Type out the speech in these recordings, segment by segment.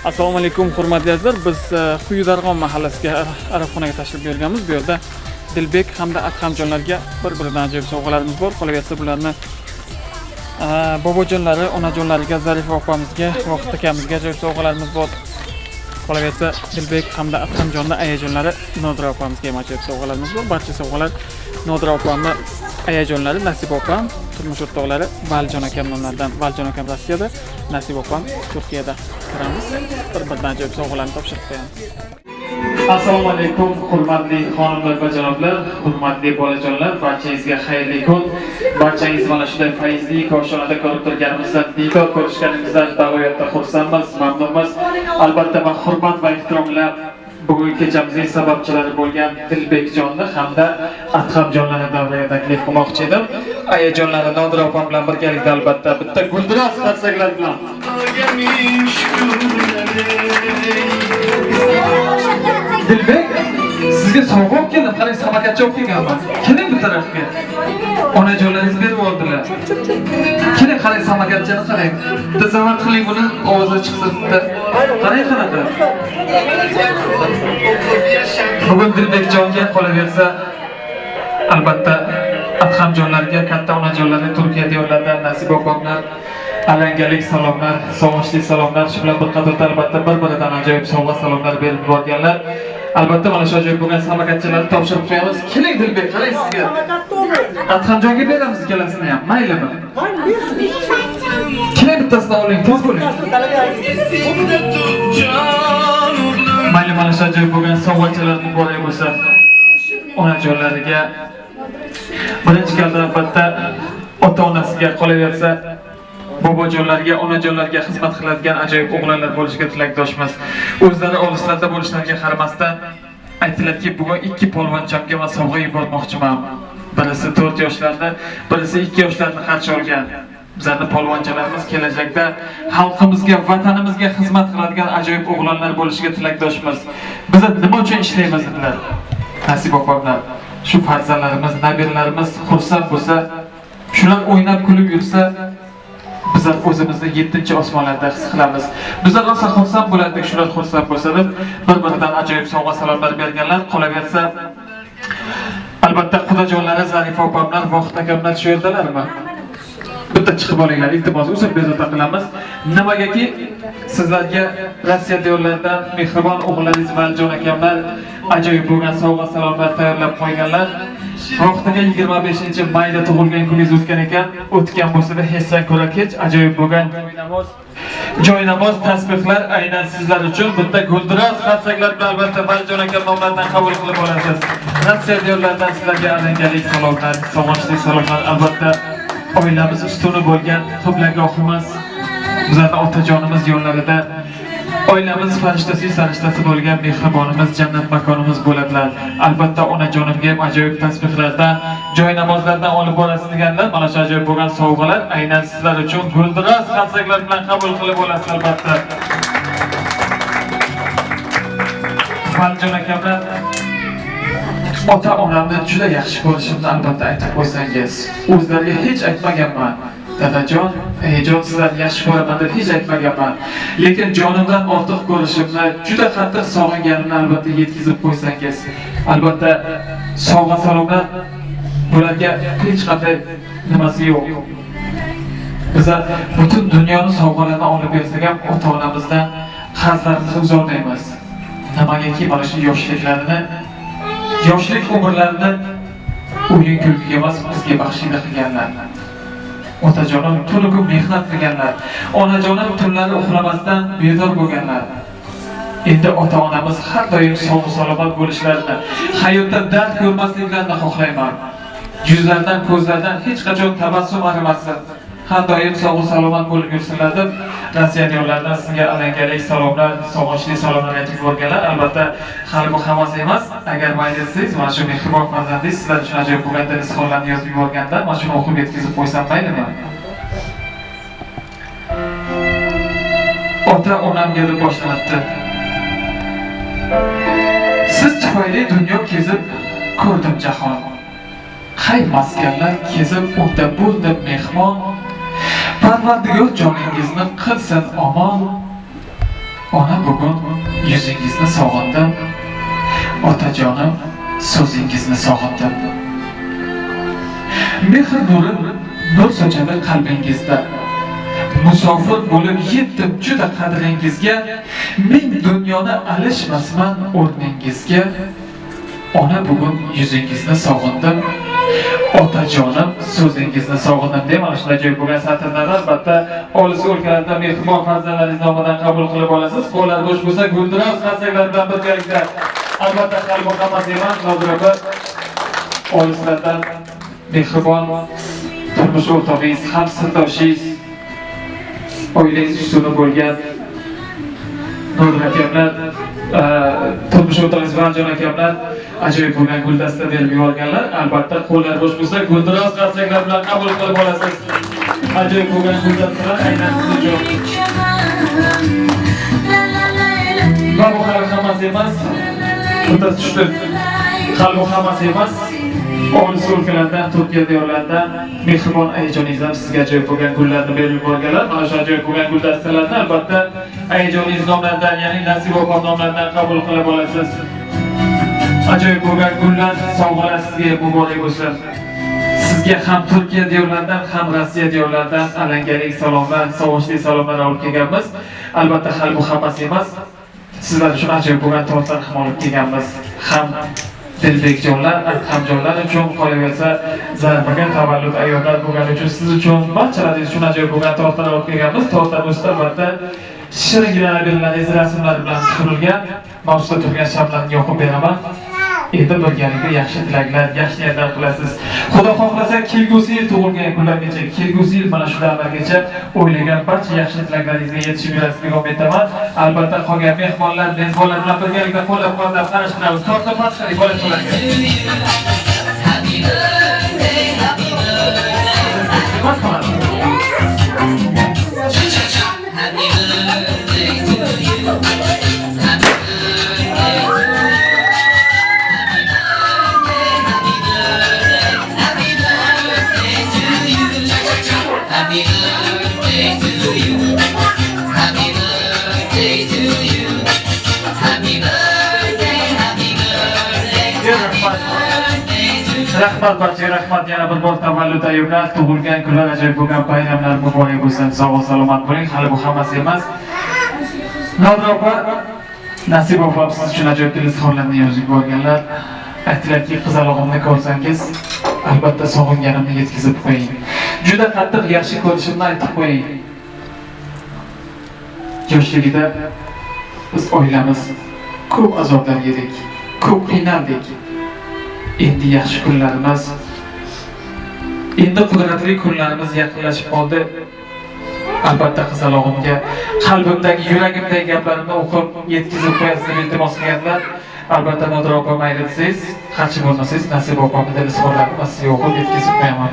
Assalomu alaykum hurmatli azizlar. Biz Quyudarg'om mahallasiga arafxonaga tashrif buyurganmiz. Bu yerda Dilbek hamda Adhamjonlarga bir-biridan ajoyib sovg'alarimiz bor. Qolaversa bularni bobojonlari, onajonlariga, Zarifa opamizga, Voqit akamizga ajoyib sovg'alarimiz bor. Qolaversa Dilbek hamda Adhamjonni ayajonlari, Nodira opamizga ham ajoyib sovg'alarimiz bor. Barcha sovg'alar Nodira opamni ayajonlari, Nasib opam, turmush o'rtoqlari Valjon akam nomlaridan. Valjon akam Rossiyada, Nasib opam Turkiyada. Bir-biridan ajoyib sovg'alarni topshirib qo'yamiz. Assalomu alaykum hurmatli xonimlar va janoblar, hurmatli bolajonlar, barchangizga xayrli kun. Barchangiz mana shunday fayzli koshonada ko'rib turganimizdan, diydor ko'rishganimizdan bag'oyatda xursandmiz, mamnunmiz. Albatta men hurmat va ehtiromlab bugungi kechamizning sababchilari bo'lgan Dilbekjonni hamda Adhamjonlarni davraga taklif qilmoqchi edim. Ayajonlari Nodira opam bilan birgalikda albatta bitta guldiroz qarsaklar bilan. Dilbek, sizga sovg'a olib keldim. Qarang, samakatcha olib kelganman. Keling bu tarafga. Onajonlaringiz berib oldilar. Keling, qarang, samakatchani qarang. Tazavvur qiling buni, ovozi chiqsin. Qarang qanaqa. Bugun Dilbekjonga qolaversa, albatta Adhamjonlarga, katta onajonlarga Turkiya diyorlaridan Nasib opamlar alangalik salomlar, sog'inchli salomlar, shu bilan bir qatorda albatta bir-biridan ajoyib sovg'a salomlar berib borganlar. Albatta mana shu ajoyib bo'lgan samakatchalarni topshirib qo'yamiz. Keling Dilbek, qarang sizga. Adhamjonga beramiz ikkalasini ham, maylimi? Keling bittasini oling, tez bo'ling. Mayli, mana shu ajoyib bo'lgan sovg'achalar muborak bo'lsa onajonlariga, birinchi galda albatta ota-onasiga, qolaversa bobojonlarga, onajonlarga xizmat qiladigan ajoyib o'g'lonlar bo'lishiga tilakdoshmiz. O'zlari olislarda bo'lishlariga qaramasdan aytiladiki, bugun ikki polvonchomga men sovg'a yubormoqchiman. Birisi 4 yoshlarda, birisi 2 yoshlarni qarshi olgan. Bizlarning polvonchalarimiz kelajakda xalqimizga, vatanimizga xizmat qiladigan ajoyib o'g'lonlar bo'lishiga tilakdoshmiz. Biz nima uchun ishlaymiz dedilar? Nasib opamlar, shu farzandlarimiz, nabiralarimiz xursand bo'lsa, shular o'ynab kulib yursa, bizlar o'zimizni 7-osmonlarda his qilamiz. Bizlar rosa xursand bo'lardik, shular xursand bo'lsa deb bir-biridan ajoyib sovg'a salomlar berganlar. Qolaversa, albatta xudojonlari Zarifa opamlar, Voqit akamlar shu yerdalarmi? Bitta chiqib olinglar, iltimos, uzr bezovta qilamiz. Nimagaki sizlarga Rossiya diyorlaridan mehribon o'g'illaringiz Valjon akamlar ajoyib bo'lgan sovg'a salomlar tayyorlab qo'yganlar. Vaqtiga 25-mayda tug'ilgan kuningiz o'tgan ekan, o'tgan bo'lsa-da hechdan ko'ra kech ajoyib bo'lgan joynamoz tasbihlar aynan sizlar uchun bitta guldiroz qarsaklar bilan albatta Valjon akam nomlaridan qabul qilib olasiz. Rossiya diyorlaridan sizlarga alangalik salomlar, sog'inchli salomlar, albatta oilamiz ustuni bo'lgan qiblagohimiz, bizlarning otajonimiz yo'llarida oilamiz farishtasi bo'lgan mehribonimiz, jannat makonimiz bo'ladilar. Albatta onajonimga ham ajoyib tasbihlardan, joy namozlardan olib borasiz deganlar. Mana shu ajoyib bo'lgan sovg'alar aynan sizlar uchun guldiroz qarsaklar bilan qabul qilib olasiz albatta. Valjon akamlar ota-onamni juda yaxshi ko'rishimni albatta aytib qo'ysangiz. O'zlariga hech aytmaganman. Dadajon, jon sizlarni yaxshi ko'raman deb hech aytmaganman. Lekin jonimdan ortiq ko'rishimni, juda qattiq sog'inganimni albatta yetkazib qo'ysangiz. Albatta sovg'a salomlar bularga hech qanday nimasi yo'q. Bizlar butun dunyoni sovg'alarini olib bersak ham ota-onamizdan qarzlarimizni uzolmaymiz. Nimaga mana shu yoshlik umrlarini o'yin kulgiga emas, bizga baxshida qilganlar. Otajonim tuni ko'p mehnat qilganlar. Onajonim tunlari uxlamasdan bedor bo'lganlar. Endi ota-onamiz har doim sog' salomat bo'lishlarini, hayotda dard ko'rmasliklarini xohlayman. Yuzlaridan, ko'zlaridan hech qachon tabassum arimasin. Har doim sog' salomat bo'lib yursinlar deb Rossiyaliklardan sizga alangali salomlar, sog'inchli salomlar aytib yuborganlar. Albatta, hali bu hammasi emas. Agar mayli desangiz, mana shu mehribon farzandingiz sizlar uchun ajoyib bo'lganda izhorlarni yozib yuborganda, mana shuni o'qib yetkazib qo'ysam maylimi? Ota-onamga deb boshlanibdi. Siz tufayli dunyo kezib ko'rdim jahon. Qay maskanlar kezib unda bo'ldim mehmon. Parvardigor joningizni qilsin omon. Ona bugun yuzingizni sog'indim. Otajonim so'zingizni sog'indim. Mehr nuri nur sochadi qalbingizda. Musofir bo'lib yetdim juda qadringizga. Ming dunyoni alishmasman o'rningizga. Ona bugun yuzingizni sog'indim. Otajonim so'zingizni sog'indim deb mana shunday joy bo'lgan satrlarni albatta olis o'lkalardan mehribon farzandlaringiz nomidan qabul qilib olasiz. Qo'llar bo'sh bo'lsa guldiroz qarsaklar bilan birgalikda albatta qalbi qamas emas, Nodira olislardan mehribon turmush o'rtog'ingiz, ham sirdoshingiz, oilangiz ustuni bo'lgan Nodira akamlar, turmush o'rtog'ingiz Varjon akamlar ajoyib bo'lgan guldasta berib yuborganlar. Albatta qo'llar bo'sh bo'lsa guldiroz qarsaklar bilan qabul qilib olasiz. Ajoyib bo'lgan guldastalar aynan siz uchun. Va bu hali hammasi emas. Bitta tushdi. Hali bu hammasi emas. Olis o'lkalardan, Turkiya diyorlaridan mehribon ayajoningizlar sizga ajoyib bo'lgan gullarni berib yuborganlar. Mana shu ajoyib bo'lgan guldastalarni albatta ayajoningiz nomlaridan, ya'ni Nasib opam nomlaridan qabul qilib olasiz. Ajoyib bo'lgan gullar, sovg'alar sizga muborak bo'lsin. Sizga ham Turkiya diyorlaridan, ham Rossiya diyorlaridan alangali salomlar, sog'inchli salomlar olib kelganmiz. Albatta hali bu hammasi emas. Sizlar uchun ajoyib bo'lgan tortlar ham olib kelganmiz. Ham Dilbekjonlar, Adhamjonlar uchun, qolaversa Zarbaga tavallud ayollar bo'lgani uchun siz uchun, barchalaringiz uchun ajoyib bo'lgan tortlar olib kelganmiz. Tortlar ustida albatta shiringina belgilangan rasmlar bilan tushirilgan. Mavzuda turgan shamlarni yoqib beraman. Endi birgalikda yaxshi tilaklar, yaxshi niyatlar qilasiz. Xudo xohlasa kelgusi yil tug'ilgan kunlargacha, kelgusi yil mana shu davrgacha o'ylagan barcha yaxshi tilaklaringizga yetishib yurasizga umid etaman. Albatta qolgan mehmonlar, mezbonlar bilan birgalikda qo'llab-quvvatlab qarashtiramiz. Tortlar pastqari bolalarimizga. Rahmat barchaga rahmat, yana bir bor tavallud ayyomlar, tug'ilgan kunlar, ajoyib bo'lgan bayramlar muborak bo'lsin. Sog' salomat bo'ling. Hali bu hammasi emas. Nodira opa, Nasib opam siz uchun ajoyib izhorlarni yozib yuborganlar. Aytdilarki, qizalog'imni ko'rsangiz, albatta sog'inganimni yetkazib qo'ying. Juda qattiq yaxshi ko'rishimni aytib qo'ying. Yoshligida biz oilamiz ko'p azoblar yedik, ko'p qiynaldik. Endi yaxshi kunlarimiz, endi qudratli kunlarimiz yaqinlashib qoldi. Albatta qizalog'imga qalbimdagi, yuragimdagi gaplarimni o'qib yetkazib qo'yasiz deb iltimos qilganlar. Albatta Nodira opa mayli desangiz, qarshi bo'lmasangiz Nasib opamni dil izhorlarini sizga o'qib yetkazib qo'yaman.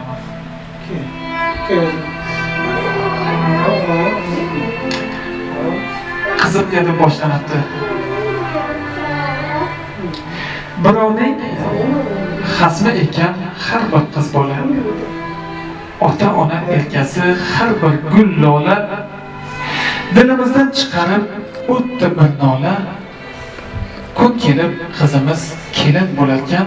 Qiziq deb boshlanibdi. Birovning xasma ekan har bir qiz bola. Ota-ona erkasi har bir gul lola. Dilimizdan chiqarib o'tdi bir nola. Kun kelib qizimiz kelin bo'larkan,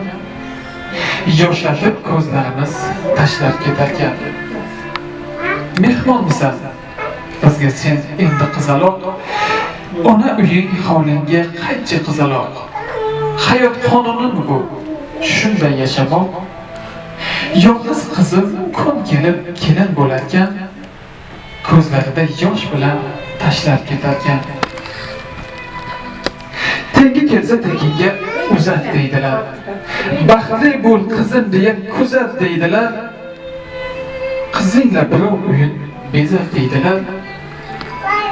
yoshlatib ko'zlarimiz tashlar ketarkan. Mehmonmisan, bizga sen endi qizaloq. Ona uying hovlingga qaytchi qizaloq. Hayot qonunimi bu? Shunday yashamoq. Yolg'iz qizim kun kelib kelin bo'larkan, ko'zlarida yosh bilan tashlar ketarkan. Tengi kelsa tekinga uzat deydilar. Baxtli bo'l qizim deya kuzat deydilar. Qizingla birov uyin bezat deydilar.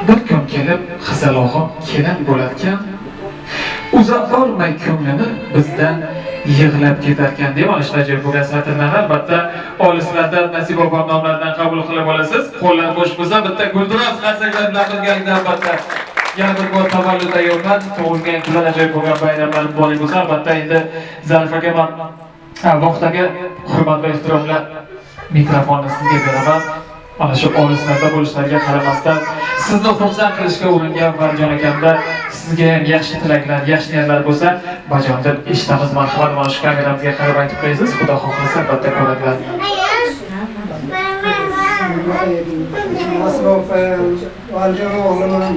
Bir kun kelib qizalog'im kelin bo'larkan, uza olmay ko'nglini bizdan yig'lab ketarkan deb olishtajib bo'lgan satrlarni albatta olislarda Nasib opam nomlaridan qabul qilib olasiz. Qo'llar bo'sh bo'lsa bitta guldiroz qarsaklar bilan birgalikda albatta yana bir bor tavallud ayyomat tug'ilgan kunlar ajoyib bo'lgan bayramlar muborak bo'lsa albatta endi Zarif aka man vaqtdagi hurmat va ehtiromlar mikrofonni sizga beraman. Mana shu olislarda bo'lishlariga qaramasdan sizni xursand qilishga uringan Farjon akamda sizga ham yaxshi tilaklar, yaxshi niyatlar bo'lsa, bajondir eshitamiz. Marhamat, mana shu kameramizga qarab aytib qo'yasiz. Xudo xohlasa albatta ko'radilar. Nasib opa, Farjon o'g'lim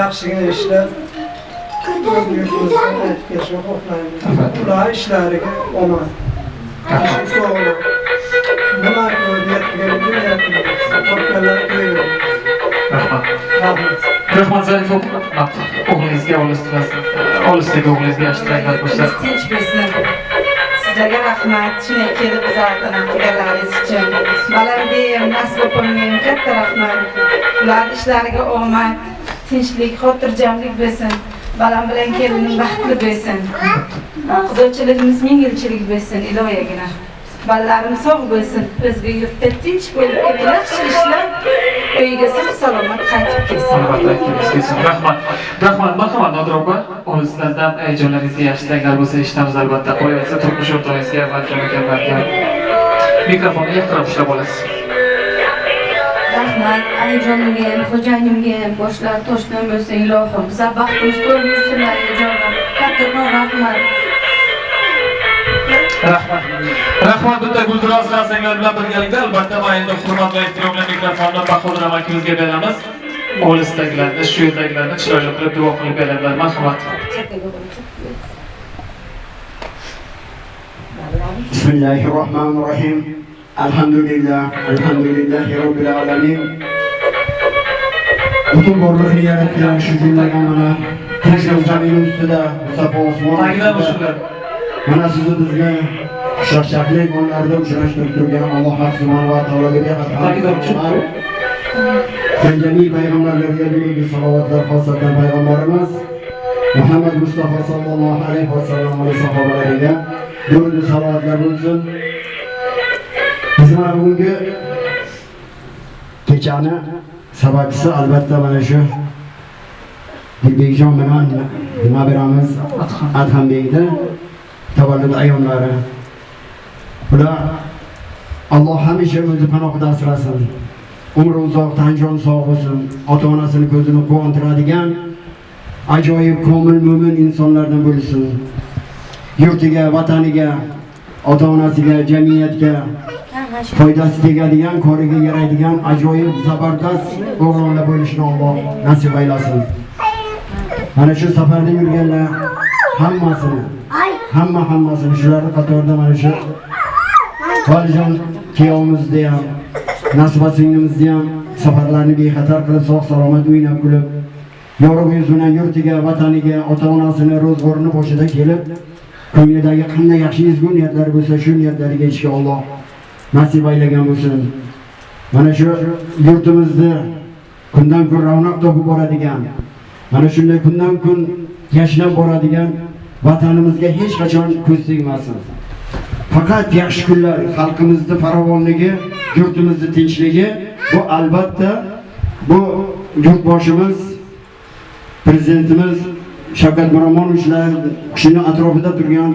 yaxshigina ishlab, o'z yurtimizga qaytib kelishni xohlayman. Ular ishlariga omad. Sog'lik. Nima Rahmat Zarif o'g'lingizga olisdagi o'g'lingizga yaxshi tilaklar bo'lsa. Tinch bo'lsin. Sizlarga rahmat. Shunday kelib bizlardan qilganlaringiz uchun. Balamga ham Nasib opamga ham katta rahmat. Ular ishlariga omad, tinchlik, xotirjamlik bo'lsin. Balam bilan kelinim baxtli bo'lsin. Xudochiligimiz ming yilchilik bo'lsin iloyagina. Balalarimiz sog' bo'lsin, o'zga yurtda tinch bo'lib, yaxshi ishlab, uyiga sog'-salomat qaytib kelsin. Rahmat. Rahmat, marhamat Nodir opa. Olislardan ayijonlaringizga yaxshi tilaklar bo'lsa eshitamiz albatta. Qo'yayotsa turmush o'rtog'ingizga Farjon akamlarga mikrofonni yaqinroq ushlab olasiz. Rahmat, ayijonimga ham, xo'jayinimga ham boshlar toshdan bo'lsa ilohim. Bizlar baxtimiz ko'rmaysinlar ayijonim. Kattakon rahmat. Rahmat. Rahmat, bitta guldiroz qarsaklar bilan birgalikda albatta mana endi hurmat va ehtiromli mikrofonni Bahodir amakimizga beramiz. Olisdagilarni, shu yerdagilarni chiroyli qilib duo qilib beradilar. Marhamat. Bismillahirrahmanirrahim. Alhamdulillahi robbil alamin. Butun borliqni yaratgan shu kunlarga mana tinchlik zamin ustida Musaffo osmon ustida mana sizni bizni xushchaqchaqlik kunlarda uchrashtirib turgan Alloh subhanahu va taologa hamd. Jami payg'ambarlarga bo'lgan salovatlar, xosatan payg'ambarimiz Muhammad Mustafa sallallohu alayhi va sallam va sahobalariga bo'lgan salovatlar bo'lsin. Biz mana bugungi kechani sababchisi albatta mana shu Dilbekjon bilan nabiramiz Adhambekda tavallud ayyomlari. Ular Alloh hamisha o'zi panohida asrasin. Umri uzoq, tan jon sog' bo'lsin. Ota-onasini ko'zini quvontiradigan ajoyib komil mo'min insonlardan bo'lsin. Yurtiga, vataniga, ota-onasiga, jamiyatga foydasi tegadigan, koriga yaraydigan ajoyib zabardast o'g'lonlar bo'lishini Alloh nasib aylasin. Mana shu safarda yurganlar hammasini shularning qatorida mana shu Valijon kuyovimizni ham, Nasiba singlimizni ham safarlarni bexatar qilib, sog'-salomat o'ynab kulib, yorug' yuz bilan yurtiga, vataniga, ota-onasini ro'zg'orini boshida kelib, ko'nglidagi qanday yaxshi ezgu niyatlar bo'lsa, shu niyatlariga yetishga Alloh nasib aylagan bo'lsin. Mana shu yurtimizni kundan kun ravnaq topib boradigan, mana shunday kundan kun yashnab boradigan vatanimizga hech qachon ko'z tegmasin. Faqat yaxshi kunlar, xalqimizning farovonligi, yurtimizning tinchligi, bu albatta bu yurtboshimiz, prezidentimiz Shavkat Miromonovichlar kishining atrofida turgan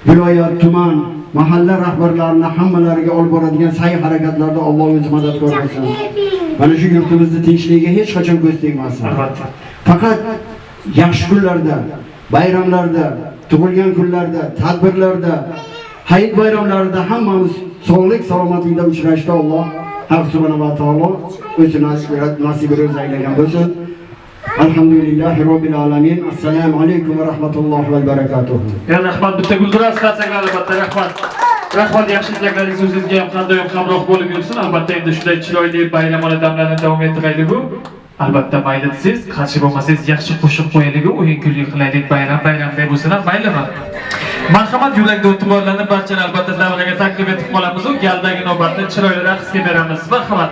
viloyat, tuman, mahalla rahbarlarini hammalariga olib boradigan sa'y harakatlarda Alloh o'zi madadkor bo'lsin. Mana shu yurtimizning tinchligiga hech qachon ko'z tegmasin. Albatta. Faqat yaxshi kunlarda, bayramlarda, tug'ilgan kunlarda, tadbirlarda, hayit bayramlarida hammamiz sog'lik, salomatlikda uchrashda Alloh Haq subhanahu va taolo o'zi nasib aylagan bo'lsin. Alhamdulillahi robbil alamin. Assalomu alaykum va rahmatullohi va barakatuh. Ya rahmat, bitta guldiraz qatsalar albatta rahmat. Rahmat, yaxshi tilaklaringiz o'zingizga ham har doim hamroh bo'lib yursin. Albatta endi shunday chiroyli bayram damlarini davom ettiraylik bu. Albatta mayli siz, qarshi bo'lmasangiz yaxshi qo'shiq qo'yaylik, o'yin kulgi qilaylik, bayramday bo'lsin ham maylimi? Marhamat, yurakda e'tiborlarni barchani albatta davraga taklif etib qolamiz. Galdagi navbatni chiroyli raqsga beramiz. Marhamat.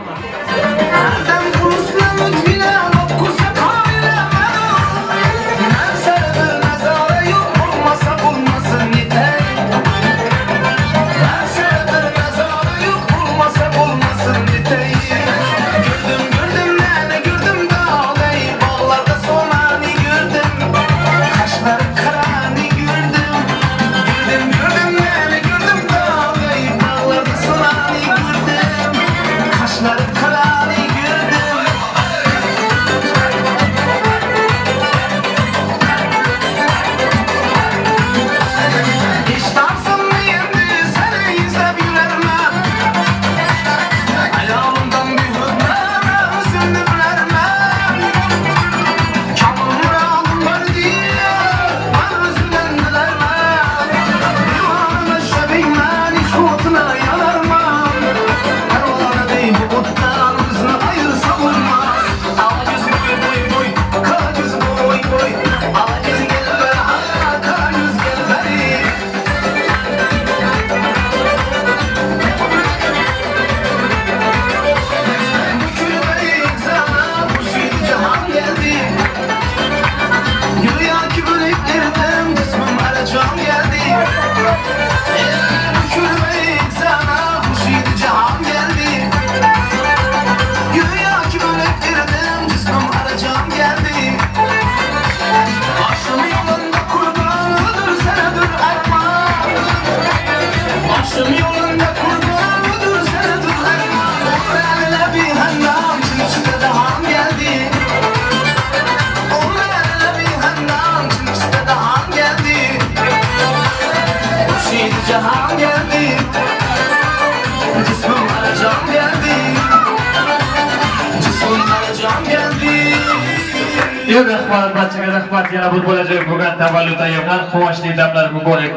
Rahmat, barchaga rahmat. Yana bir bo'lajak bo'lgan tavallud ayyomlar, quvonchli damlar muborak,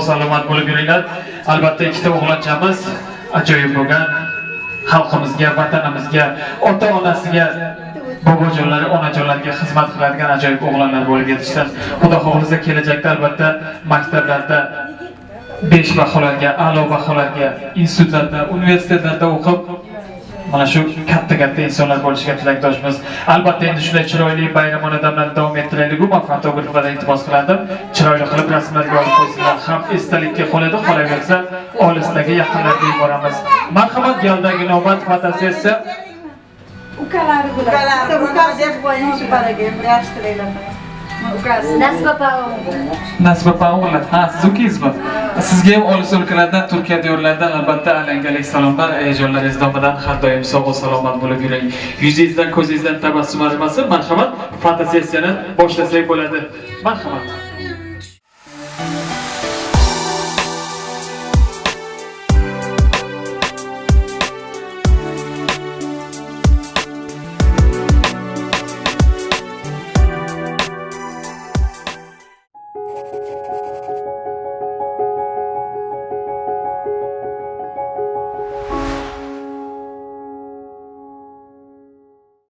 salomat bo'lib yuringlar. Albatta ikkita o'g'lonchamiz ajoyib bo'lgan, xalqimizga, vatanimizga, ota-onasiga, bobojonlari, onajonlarga xizmat qiladigan ajoyib o'g'lonlar bo'lib yetishsin. Xudo xohlasa kelajakda albatta maktablarda 5 baholarga, a'lo baholarga, institutlarda, universitetlarda o'qib mana shu katta insonlar bo'lishiga tilakdoshmiz. Albatta endi shunday chiroyli bayram damlarni davom ettiraylik. Bu man fotograflarga iltimos qilardim. Chiroyli qilib rasmlarga olib qo'ysinlar. Ham esdalikka qoladi, qolaversa olisdagi yaqinlarga yuboramiz. Marhamat, galdagi navbat fotosessiya. Ukalari bular. Ukalari deb qo'ying shu baraga, yaxshilaylar. Nasba Paula, ha, siz ukizmi? Sizga ham olis o'lkalardan, Turkiya diyorlaridan albatta alangalik salomlar, ayojonlaringiz nomidan har doim sog' va salomat bo'lib yuring. Yuzingizdan, ko'zingizdan tabassum arimasin. Marhamat, fotosessiyani boshlasak bo'ladi. Marhamat.